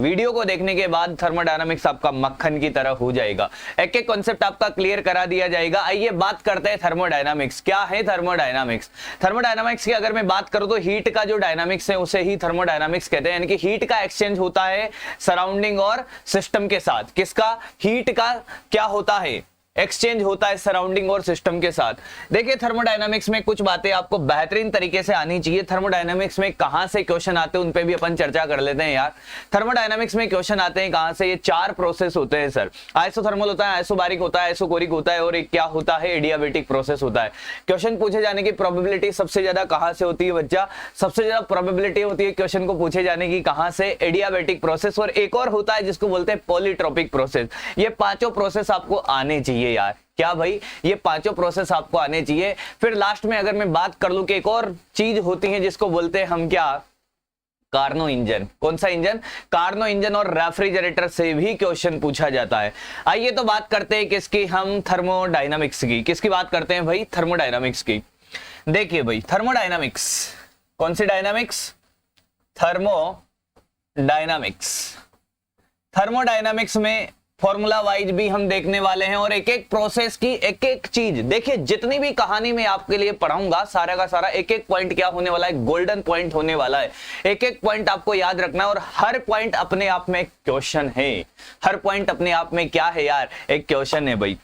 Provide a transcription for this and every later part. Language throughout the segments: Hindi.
वीडियो को देखने के बाद थर्मोडायनामिक्स आपका मक्खन की तरह हो जाएगा। एक एक कॉन्सेप्ट आपका क्लियर करा दिया जाएगा। आइए बात करते हैं थर्मोडायनामिक्स। क्या है थर्मोडायनामिक्स? थर्मोडायनामिक्स की अगर मैं बात करूं तो हीट का जो डायनामिक्स है उसे ही थर्मोडायनामिक्स कहते हैं, यानी कि हीट का एक्सचेंज होता है सराउंडिंग और सिस्टम के साथ। किसका? हीट का क्या होता है? एक्सचेंज होता है सराउंडिंग और सिस्टम के साथ। देखिए थर्मोडायनामिक्स में कुछ बातें आपको बेहतरीन तरीके से आनी चाहिए। थर्मोडायनामिक्स में कहां से क्वेश्चन आते हैं उन पे भी अपन चर्चा कर लेते हैं यार। थर्मोडायनामिक्स में क्वेश्चन आते हैं कहां से? ये 4 प्रोसेस होते हैं सर। आइसोथर्मल होता है, आइसोबारिक होता है, आइसोकोरिक होता है और एक क्या होता है? एडियाबेटिक प्रोसेस होता है। क्वेश्चन पूछे जाने की प्रोबेबिलिटी सबसे ज्यादा कहां से होती है बच्चा? सबसे ज्यादा प्रोबेबिलिटी होती है क्वेश्चन को पूछे जाने की कहां से? Adiabatic process. और एक और होता है जिसको बोलते हैं पॉलीट्रोपिक प्रोसेस। ये पांचों प्रोसेस आपको आने चाहिए यार। क्या भाई? ये पांचों प्रोसेस आपको आने चाहिए। फिर लास्ट में अगर मैं बात कर लूं कि एक और चीज होती है जिसको बोलते हैं हम क्या? Carnot engine. कौन सा इंजन? कार्नो इंजन और रेफ्रिजरेटर से भी क्वेश्चन पूछा जाता है। आइए तो बात करते हैं किसकी? हम थर्मोडायनामिक्स की। किसकी बात करते हैं भाई? थर्मोडायनामिक्स की। देखिए भाई थर्मोडायनामिक्स, कौन सी डायनामिक्स? थर्मोडायनामिक्स। थर्मोडायनामिक्स में फॉर्मूला वाइज भी हम देखने वाले हैं और एक एक प्रोसेस की एक एक चीज। देखिए जितनी भी कहानी मैं आपके लिए पढ़ाऊंगा सारा का सारा एक एक पॉइंट क्या होने वाला है? गोल्डन पॉइंट होने वाला है। एक एक पॉइंट आपको याद रखना है और हर पॉइंट अपने आप में क्वेश्चन है। हर पॉइंट अपने आप में क्या है यार? एक क्वेश्चन है भाई।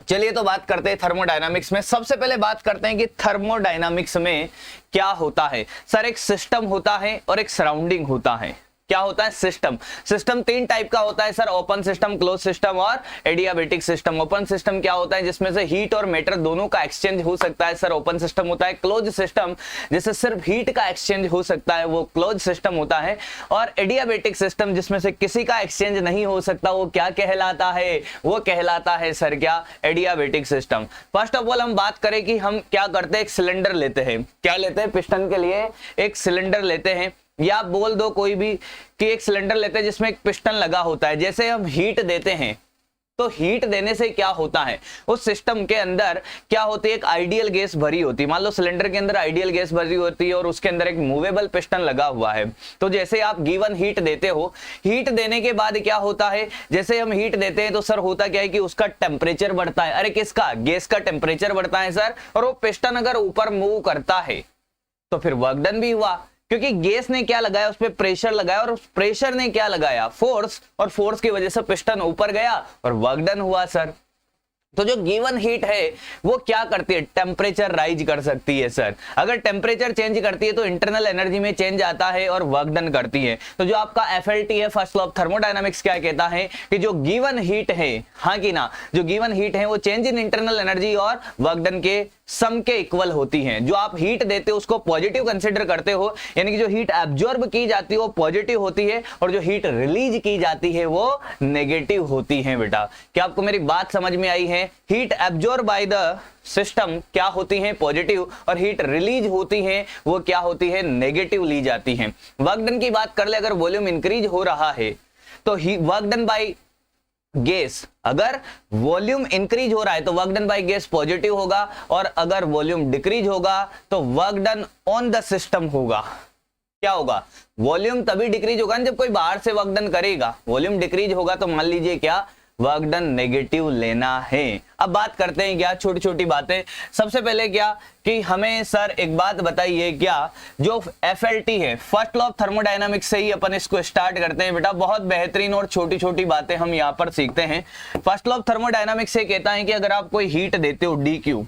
चलिए तो बात करते हैं थर्मोडायनामिक्स में। सबसे पहले बात करते हैं कि थर्मोडायनामिक्स में क्या होता है। सर एक सिस्टम होता है और एक सराउंडिंग होता है। क्या होता है? सिस्टम। सिस्टम 3 टाइप का होता है sir, open system, close system और एडियाबेटिक सिस्टम। ओपन सिस्टम क्या होता है? जिसमें से हीट और मैटर दोनों का एक्सचेंज हो सकता है सर, ओपन सिस्टम होता है। क्लोज सिस्टम जिससे सिर्फ हीट का एक्सचेंज हो सकता है, वो क्लोज सिस्टम होता है। और एडियाबेटिक सिस्टम जिसमें से किसी का एक्सचेंज नहीं हो सकता, वो क्या कहलाता है? वो कहलाता है सर क्या? Adiabatic system. First of all हम बात करें कि हम क्या करते हैं? एक सिलेंडर लेते हैं। क्या लेते हैं? पिस्टन के लिए एक सिलेंडर लेते हैं, या आप बोल दो कोई भी कि एक सिलेंडर लेते हैं जिसमें एक पिस्टन लगा होता है। जैसे हम हीट देते हैं तो हीट देने से क्या होता है? उस सिस्टम के अंदर क्या होती है? एक आइडियल गैस भरी होती है। मान लो सिलेंडर के अंदर आइडियल गैस भरी होती है और उसके अंदर एक मूवेबल पिस्टन लगा हुआ है। तो जैसे आप गिवन हीट देते हो, हीट देने के बाद क्या होता है? जैसे हम हीट देते हैं तो सर होता क्या है कि उसका टेम्परेचर बढ़ता है। अरे किसका? गैस का टेम्परेचर बढ़ता है सर। और वो पिस्टन अगर ऊपर मूव करता है तो फिर वर्क डन भी हुआ, क्योंकि गैस ने क्या लगाया? उस पर प्रेशर लगाया और उस प्रेशर ने क्या लगाया? फोर्स। और फोर्स की वजह से पिस्टन ऊपर गया और वर्क डन हुआ सर। तो जो गिवन हीट है वो क्या करती है? टेम्परेचर राइज कर सकती है सर। अगर टेम्परेचर चेंज करती है तो इंटरनल एनर्जी में चेंज आता है और वर्क डन करती है। तो जो आपका एफएलटी है, फर्स्ट लॉ ऑफ थर्मोडायनामिक्स, क्या कहता है कि जो गिवन हीट है, हाँ कि ना, जो गिवन हीट है वो चेंज इन इंटरनल एनर्जी और वर्क डन के सम के इक्वल होती हैं। जो आप हीट देते हो उसको पॉजिटिव कंसीडर करते हो, यानी कि जो हीट एब्जॉर्ब की जाती है वो पॉजिटिव होती है और जो हीट रिलीज की जाती है वो नेगेटिव होती है। बेटा क्या आपको मेरी बात समझ में आई है? Heat absorb by the system क्या होती है? पॉजिटिव। और हीट रिलीज होती है वो क्या होती है? नेगेटिव ली जाती है। वर्क डन की बात कर ले, अगर वॉल्यूम इंक्रीज हो रहा है तो वर्क डन बाय गैस, अगर वॉल्यूम इंक्रीज हो रहा है तो work done by gas positive होगा, और अगर वॉल्यूम डिक्रीज होगा तो work done on the system होगा। क्या होगा? वॉल्यूम तभी डिक्रीज होगा जब कोई बाहर से वर्क डन करेगा। वॉल्यूम डिक्रीज होगा तो मान लीजिए क्या? वर्क डन नेगेटिव लेना है। अब बात करते हैं क्या छोटी छोटी बातें। सबसे पहले क्या कि हमें सर एक बात बताइए, क्या जो एफएलटी है, फर्स्ट लॉ ऑफ थर्मोडायनामिक्स से ही अपन इसको स्टार्ट करते हैं बेटा। बहुत बेहतरीन और छोटी छोटी बातें हम यहाँ पर सीखते हैं। फर्स्ट लॉ ऑफ थर्मोडायनामिक्स से कहता है कि अगर आप कोई हीट देते हो डी क्यू,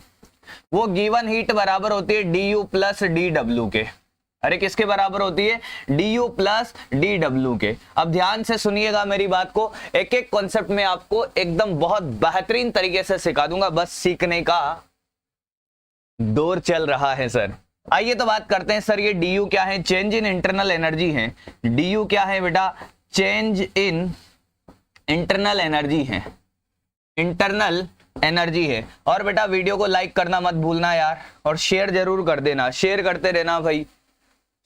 वो गिवन हीट बराबर होती है D you plus D W के। अरे किसके बराबर होती है? D you plus D W के। अब ध्यान से सुनिएगा मेरी बात को, एक एक कॉन्सेप्ट में आपको एकदम बहुत बेहतरीन तरीके से सिखा दूंगा, बस सीखने का दौर चल रहा है सर। आइए तो बात करते हैं सर, ये डी यू क्या है? चेंज इन इंटरनल एनर्जी है। डी यू क्या है बेटा? चेंज इन इंटरनल एनर्जी है। इंटरनल एनर्जी है। और बेटा वीडियो को लाइक करना मत भूलना यार, और शेयर जरूर कर देना, शेयर करते रहना भाई,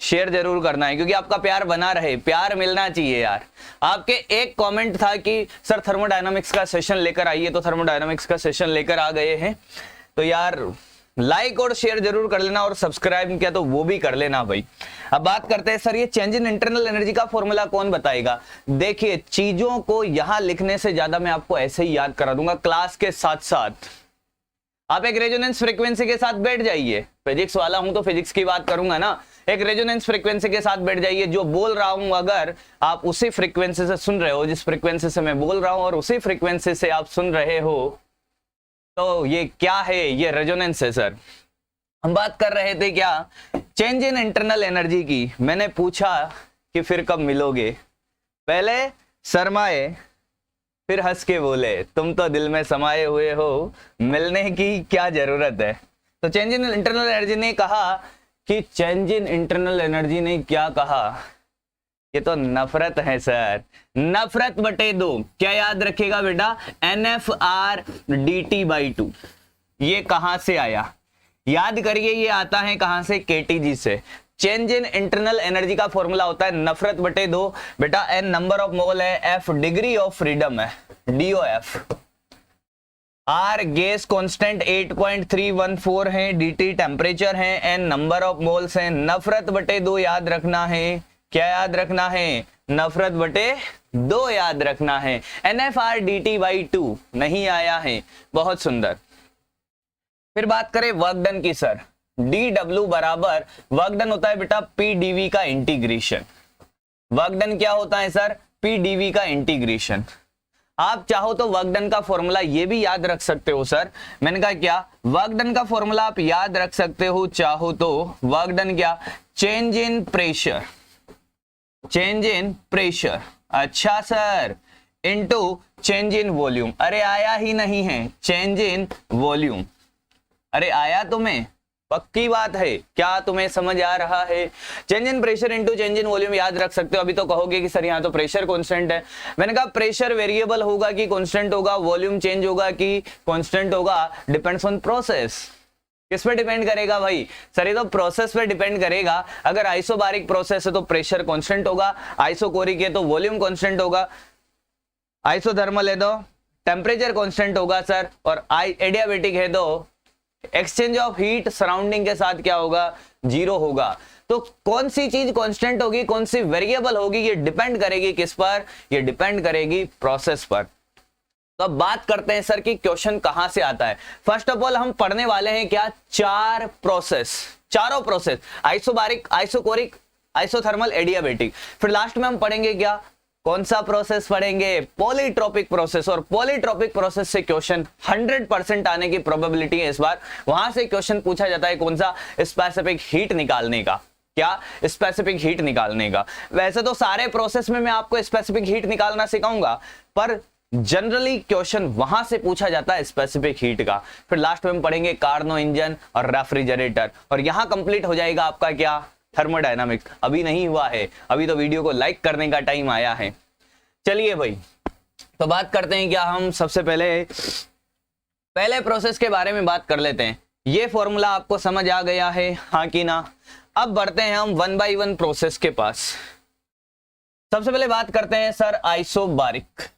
शेयर जरूर करना है, क्योंकि आपका प्यार बना रहे, प्यार मिलना चाहिए यार। आपके एक कमेंट था कि सर थर्मोडायनामिक्स का सेशन लेकर आइए, तो थर्मोडायनामिक्स का सेशन लेकर आ गए हैं। तो यार लाइक और शेयर जरूर कर लेना और सब्सक्राइब नहीं किया तो वो भी कर लेना भाई। अब बात करते हैं सर ये चेंज इन इंटरनल एनर्जी का फॉर्मूला कौन बताएगा। देखिए चीजों को यहां लिखने से ज्यादा मैं आपको ऐसे ही याद करा दूंगा क्लास के साथ साथ। आप एक रेजोनेंस फ्रीक्वेंसी के साथ बैठ जाइए, फिजिक्स वाला हूं तो फिजिक्स की बात करूंगा ना, एक रेजोनेंस फ्रीक्वेंसी के साथ बैठ जाइए। जो बोल रहा हूं अगर आप उसी फ्रीक्वेंसी से सुन रहे हो जिस फ्रीक्वेंसी से मैं बोल रहा हूं और उसी फ्रीक्वेंसी से आप सुन रहे हो तो ये क्या है, ये रेजोनेंस है सर। हम बात कर रहे थे क्या, चेंज इन इंटरनल एनर्जी की। मैंने पूछा कि फिर कब मिलोगे, पहले शर्माए फिर हंस के बोले तुम तो दिल में समाये हुए हो, मिलने की क्या जरूरत है। तो चेंज इन इंटरनल एनर्जी ने कहा कि चेंज इन इंटरनल एनर्जी ने क्या कहा, ये तो नफरत है सर, नफरत बटे 2। क्या याद रखेगा बेटा, NFR dt/2। ये कहां से आया, याद करिए, ये आता है कहां से, KTG से। चेंज इन इंटरनल एनर्जी का फॉर्मूला होता है नफरत बटे 2। बेटा N नंबर ऑफ मोल है, F डिग्री ऑफ फ्रीडम है, DOF। R गैस कांस्टेंट 8.314 है, DT टेम्परेचर है, N नंबर ऑफ मोल्स है। नफरत बटे 2 याद रखना है, क्या याद रखना है, नफरत बटे 2 याद रखना है। NFR dt/2 नहीं आया है, बहुत सुंदर। फिर बात करें वर्क डन की सर, dW बराबर वर्क डन होता है बेटा PdV का इंटीग्रेशन। वर्क डन क्या होता है सर, PdV का इंटीग्रेशन। आप चाहो तो वर्क डन का फॉर्मूला ये भी याद रख सकते हो सर। मैंने कहा क्या, वर्क डन का फॉर्मूला आप याद रख सकते हो चाहो तो। वर्क डन क्या, change in pressure, change in pressure, अच्छा sir, into change in volume. अरे आया ही नहीं है, चेंज इन वॉल्यूम। अरे आया तुम्हें, पक्की बात है, क्या तुम्हें समझ आ रहा है। Change in pressure into change in volume याद रख सकते हो। अभी तो कहोगे कि सर यहाँ तो प्रेशर कांस्टेंट है। मैंने कहा प्रेशर वेरिएबल होगा कि कांस्टेंट होगा, वॉल्यूम चेंज होगा कि कांस्टेंट होगा, डिपेंड्स ऑन प्रोसेस। किस पे डिपेंड करेगा भाई, सर ये तो प्रोसेस पे डिपेंड करेगा। अगर आइसोबारिक प्रोसेस है तो प्रेशर कांस्टेंट होगा, आइसोकोरिक है तो वॉल्यूम कांस्टेंट होगा, आइसोथर्मल है तो टेम्परेचर कांस्टेंट होगा सर, और एडियाबेटिक है तो एक्सचेंज ऑफ हीट सराउंडिंग के साथ क्या होगा, 0 होगा। तो कौन सी चीज कांस्टेंट होगी, कौन सी वेरिएबल होगी, ये डिपेंड करेगी किस पर, ये डिपेंड करेगी प्रोसेस पर। तो अब बात करते हैं सर कि क्वेश्चन कहां से आता है। फर्स्ट ऑफ ऑल हम पढ़ने वाले हैं क्या, 4 प्रोसेस, चारों process, isobaric, isochoric, isothermal, adiabatic. फिर लास्ट में हम पढ़ेंगे क्या, कौन सा प्रोसेस पढ़ेंगे, पॉलीट्रोपिक प्रोसेस। और पॉलीट्रोपिक प्रोसेस से क्वेश्चन 100% आने की प्रोबेबिलिटी है इस बार। वहां से क्वेश्चन पूछा जाता है कौन सा, स्पेसिफिक हीट निकालने का। क्या, स्पेसिफिक हीट निकालने का। वैसे तो सारे प्रोसेस में मैं आपको स्पेसिफिक हीट निकालना सिखाऊंगा, पर जनरली क्वेश्चन वहां से पूछा जाता है स्पेसिफिक हीट का। फिर लास्ट में हम पढ़ेंगे कार्नो इंजन और रेफ्रिजरेटर, और यहां कंप्लीट हो जाएगा आपका क्या, थर्मोडायनामिक्स। अभी नहीं हुआ है, अभी तो वीडियो को लाइक करने का टाइम आया है। चलिए भाई, तो बात करते हैं क्या, हम सबसे पहले प्रोसेस के बारे में बात कर लेते हैं। ये फॉर्मूला आपको समझ आ गया है, हाँ कि ना। अब बढ़ते हैं हम 1 बाय 1 प्रोसेस के पास। सबसे पहले बात करते हैं sir isobaric,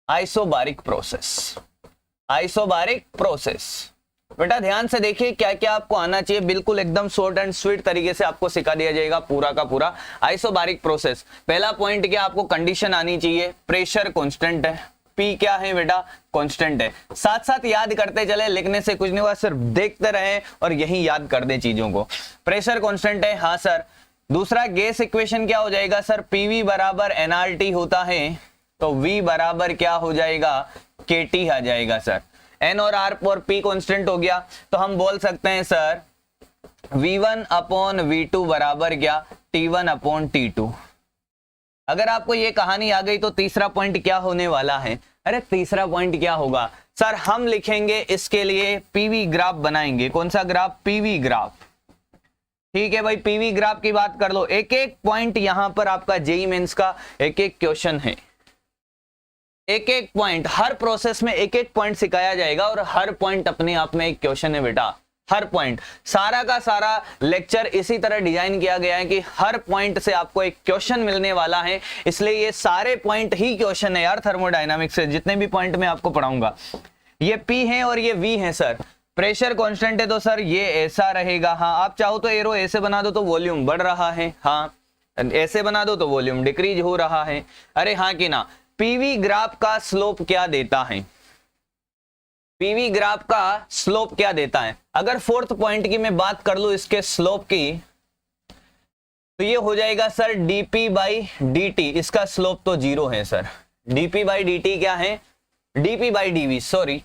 isobaric process, isobaric process. बेटा ध्यान से देखिए क्या क्या आपको आना चाहिए, बिल्कुल एकदम शॉर्ट एंड स्वीट तरीके से आपको सिखा दिया जाएगा पूरा का पूरा। आइसोबारिक प्रोसेस, पहला पॉइंट क्या, आपको कंडीशन आनी चाहिए, प्रेशर कांस्टेंट है, P क्या है बेटा, कांस्टेंट है। साथ साथ याद करते चले, लिखने से कुछ नहीं हुआ, सिर्फ देखते रहे और यही याद कर दे चीजों को। प्रेशर कांस्टेंट है, हाँ सर। दूसरा गैस इक्वेशन क्या हो जाएगा सर, PV बराबर nRT होता है, तो V बराबर क्या हो जाएगा, KT आ जाएगा सर। N और R और P कांस्टेंट हो गया, तो हम बोल सकते हैं सर V1 अपॉन V2 बराबर क्या, T1 अपॉन T2। अगर आपको ये कहानी आ गई तो तीसरा पॉइंट क्या होने वाला है, अरे तीसरा पॉइंट क्या होगा सर, हम लिखेंगे इसके लिए पीवी ग्राफ बनाएंगे। कौन सा ग्राफ, पीवी ग्राफ। ठीक है भाई, पीवी ग्राफ की बात कर लो। एक एक पॉइंट यहां पर आपका जेईई मेंस का एक एक क्वेश्चन है, एक एक पॉइंट, हर प्रोसेस में एक एक पॉइंट सिखाया जाएगा और हर पॉइंट अपने आप में एक क्वेश्चन है बेटा। हर पॉइंट, सारा का सारा लेक्चर इसी तरह डिजाइन किया गया है कि हर पॉइंट से आपको एक क्वेश्चन मिलने वाला है, इसलिए ये सारे पॉइंट ही क्वेश्चन है यार थर्मोडायनामिक्स से, जितने भी पॉइंट मैं आपको पढ़ाऊंगा। ये P है और ये V है सर, प्रेशर कांस्टेंट है तो सर ये ऐसा रहेगा। हाँ, आप चाहो तो एरो ऐसे बना दो तो वॉल्यूम बढ़ रहा है, हाँ ऐसे बना दो तो वॉल्यूम डिक्रीज हो रहा है। अरे हाँ कि ना। पीवी ग्राफ का स्लोप क्या देता है? पीवी ग्राफ का स्लोप क्या देता है? अगर फोर्थ पॉइंट की मैं बात कर लूं इसके स्लोप की, तो ये हो जाएगा सर dp बाई dt। इसका स्लोप तो जीरो है सर। dp बाई dt क्या है? dp बाई dv, सॉरी,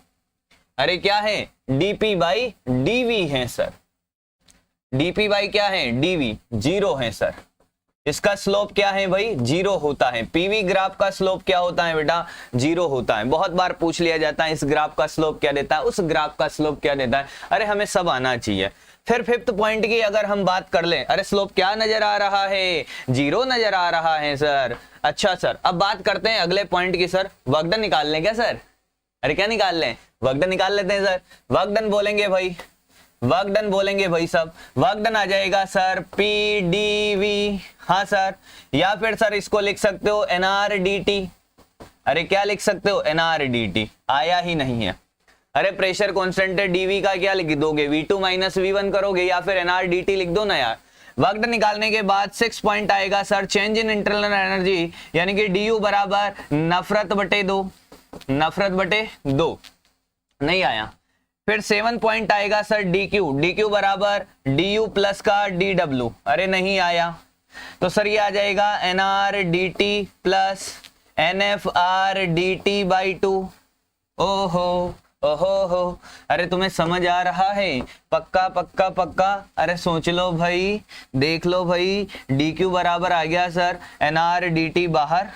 अरे क्या है? dp बाई dv है सर। dp बाई क्या है? dv, जीरो है सर। इसका स्लोप क्या है भाई? जीरो होता है। पीवी ग्राफ का स्लोप क्या होता है बेटा? जीरो होता है। बहुत बार पूछ लिया जाता है इस ग्राफ का स्लोप क्या देता है, उस ग्राफ का स्लोप क्या देता है। अरे हमें सब आना चाहिए। फिर फिफ्थ पॉइंट की अगर हम बात कर लें, अरे स्लोप क्या नजर आ रहा है? जीरो नजर आ रहा है सर। अच्छा सर, अब बात करते हैं अगले पॉइंट की। सर वर्क डन निकाल लें क्या सर? अरे क्या निकाल लें? वर्क डन निकाल लेते हैं सर। वर्क डन बोलेंगे भाई, वर्क डन बोलेंगे भाई सब। वर्क डन आ जाएगा सर पी डी वी, हाँ सर। या फिर सर इसको लिख सकते हो एनआर डी टी। अरे क्या लिख सकते हो? N R D T. आया ही नहीं है। अरे प्रेशर कांस्टेंट है, डीवी का क्या लिख दोगे? V2 माइनस V1 करोगे या फिर एनआर डी टी लिख दो ना यार। वर्क डन निकालने के बाद 6 पॉइंट आएगा sir change in internal energy, यानी कि डी बराबर नफरत बटे 2, नफरत बटे 2 नहीं आया। फिर 7 पॉइंट आएगा सर DQ बराबर DU प्लस का DW। अरे नहीं आया। तो सर ये आ जाएगा NR DT plus NFR DT by 2। ओहो ओहो हो, अरे तुम्हें समझ आ रहा है? पक्का पक्का पक्का। अरे सोच लो भाई, देख लो भाई। DQ बराबर आ गया सर NR DT बाहर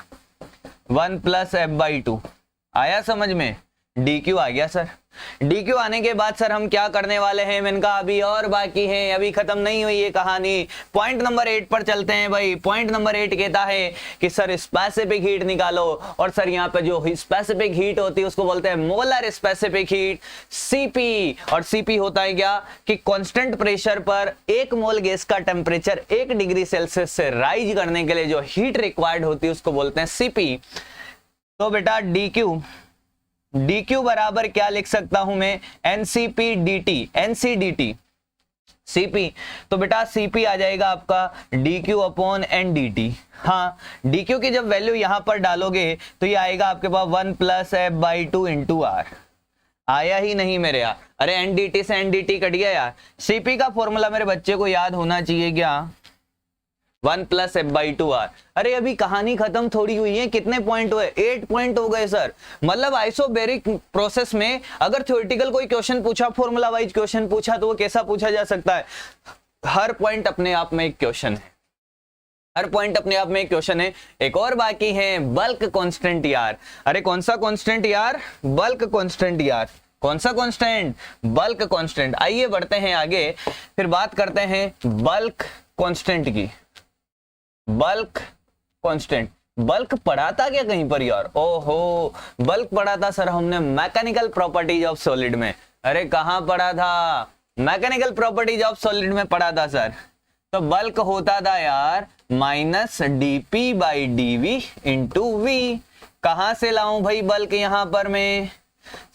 1 प्लस F बाई 2। आया समझ में? DQ आ गया सर। DQ आने के बाद सर हम क्या करने वाले हैं? मैंने कहा अभी और बाकी है, अभी खत्म नहीं हुई ये कहानी। पॉइंट नंबर 8 पर चलते हैं भाई। पॉइंट नंबर 8 कहता है कि सर स्पेसिफिक हीट निकालो। और सर यहाँ पे जो स्पेसिफिक हीट होती है उसको बोलते हैं मोलर स्पेसिफिक हीट, सीपी। और सीपी होता है क्या? कि कांस्टेंट प्रेशर पर 1 मोल गैस का टेम्परेचर 1 डिग्री सेल्सियस से राइज करने के लिए जो हीट रिक्वायर्ड होती है उसको बोलते हैं सीपी। तो बेटा DQ बराबर क्या लिख सकता हूं मैं? NCP DT, NCDT, CP। तो बेटा CP आ जाएगा आपका DQ अपॉन NDT। हाँ, DQ की जब वैल्यू यहां पर डालोगे तो ये आएगा आपके पास 1 plus F by 2 into R। आया ही नहीं मेरे यार। अरे NDT से NDT कट गया यार। CP का फॉर्मूला मेरे बच्चे को याद होना चाहिए क्या? 1 प्लस F बाई 2 R। अरे अभी कहानी खत्म थोड़ी हुई है। कितने पॉइंट हुए? 8 पॉइंट हो गए सर। मतलब आइसोबैरिक प्रोसेस में अगर थ्योरेटिकल कोई क्वेश्चन पूछा, फॉर्मूला वाइज क्वेश्चन पूछा, तो वो कैसा पूछा जा सकता है? हर पॉइंट अपने आप में एक क्वेश्चन है। हर पॉइंट अपने आप में एक क्वेश्चन है। एक और बाकी है बल्क कांस्टेंट यार। अरे कौन सा कांस्टेंट यार? बल्क कांस्टेंट यार। कौन सा कांस्टेंट? Bulk constant. आइए बढ़ते हैं आगे, फिर बात करते हैं बल्क कांस्टेंट की। बल्क कांस्टेंट, बल्क पढ़ा था क्या कहीं पर यार? ओहो, बल्क पढ़ा था सर हमने मैकेनिकल प्रॉपर्टीज ऑफ सॉलिड में। अरे कहां पढ़ा था? मैकेनिकल प्रॉपर्टीज ऑफ सॉलिड में पढ़ा था सर। तो बल्क होता था यार minus d P by d V into V. कहां से लाऊं भाई बल्क यहां पर मैं?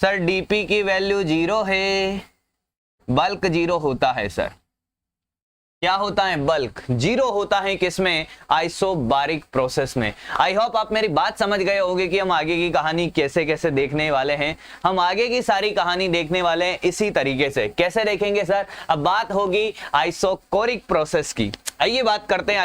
सर डीपी की वैल्यू 0 है, बल्क 0 होता है सर। क्या होता है? बल्क 0 होता है किसमें? आइसोबारिक प्रोसेस में। आई होप आप मेरी बात समझ गए होंगे कि हम आगे की कहानी कैसे कैसे देखने वाले हैं। हम आगे की सारी कहानी देखने वाले हैं इसी तरीके से। कैसे देखेंगे सर? अब बात होगी आइसोकोरिक प्रोसेस की। आइए बात करते हैं